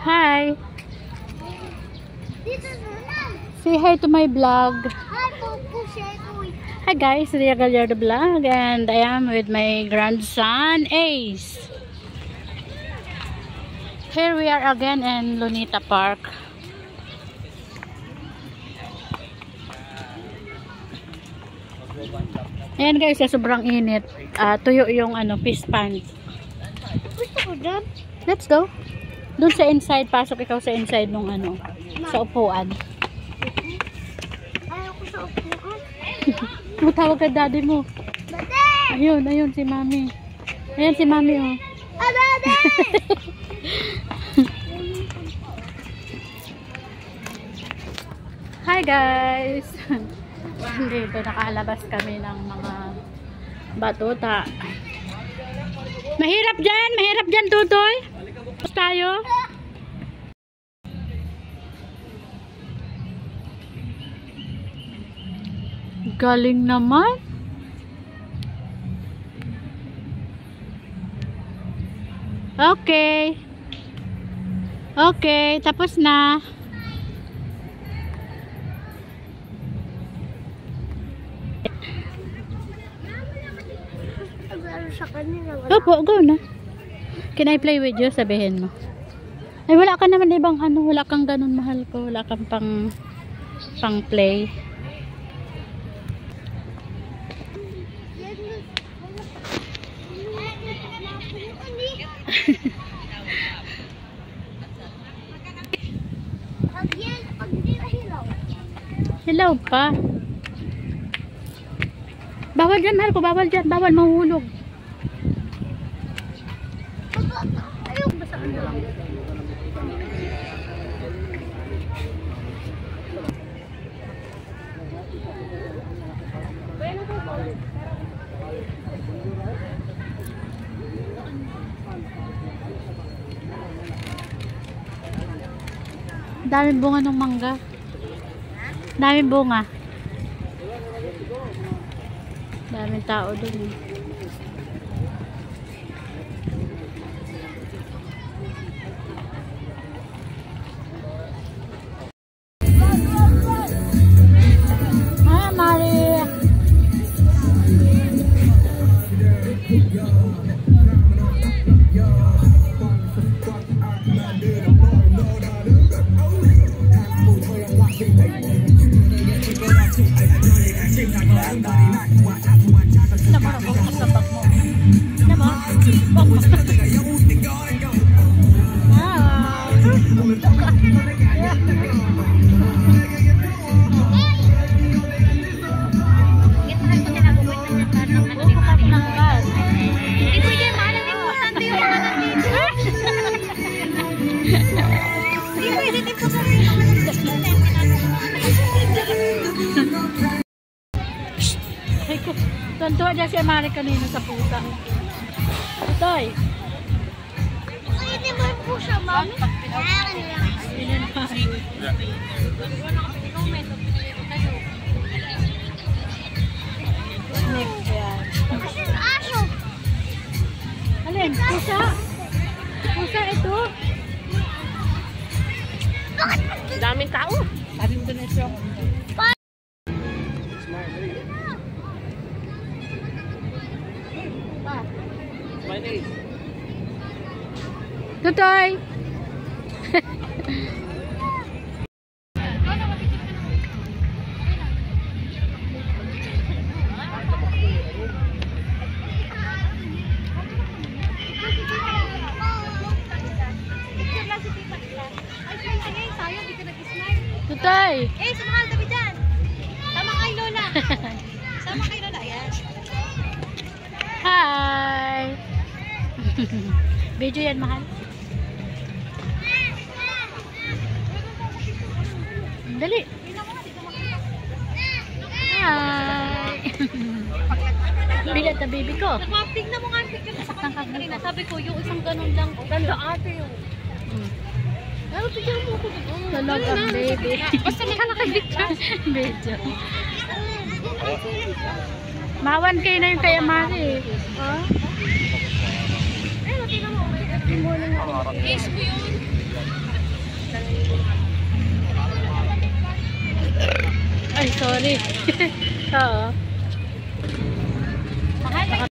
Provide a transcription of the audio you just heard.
Hi. Say hi to my vlog. Hi guys, Ria Gallardo vlog, and I am with my grandson Ace. Here we are again in Lunita Park. Ayan guys, sobrang init. Tuyo yung fish pond. Gusto ko dyan. Let's go. Doon sa inside, pasok ikaw sa inside nung sa upuan. Ayaw ko sa upuan. Matawag ka daddy mo. Dade! Ayun si mami. Ayan si mami oh. Dade! Hi guys! Dito nakalabas kami ng mga batuta. Mahirap dyan Tutoy. Tapos tayo. Galing naman. Okay. Okay, tapos na. Opo, go na. Can I play with you? Sabihin mo. Ay, wala ka naman ibang wala kang ganun mahal ko. Wala kang pang play. Hello pa. Bawal dyan, mahal ko. Bawal dyan. Bawal, mahuhulog. Ayaw, basaan na lang. Daming bunga ng mangga. Daming bunga. Daming tao dun. Hi, Mari. Tuntua dyan si Amari kanina sa pusa. Itoy. Pwede mo yung pusa, mami? Snake yan. Kasi yung aso. Alin? Pusa? Pusa ito? Daming tao. Sabi mo na siya. Tutoy! Tutoy! Eh, sumakal kami dyan. Sama kay Lola. Sama kay Lola, yan. Hi! Video yan, mahal. Dali. Hi! Bigat na baby ko. Tignan mo nga ang picture sa kanina. Sabi ko, yung isang ganun lang. Ganda ate yun. Pero tignan mo ko. Tulog ang baby. Basta may nakapicture. Video. Mawan kayo na yung kay Amari. Ha? Ayun, tignan mo. Case ko yun. Ay, sorry. Oo. Mahal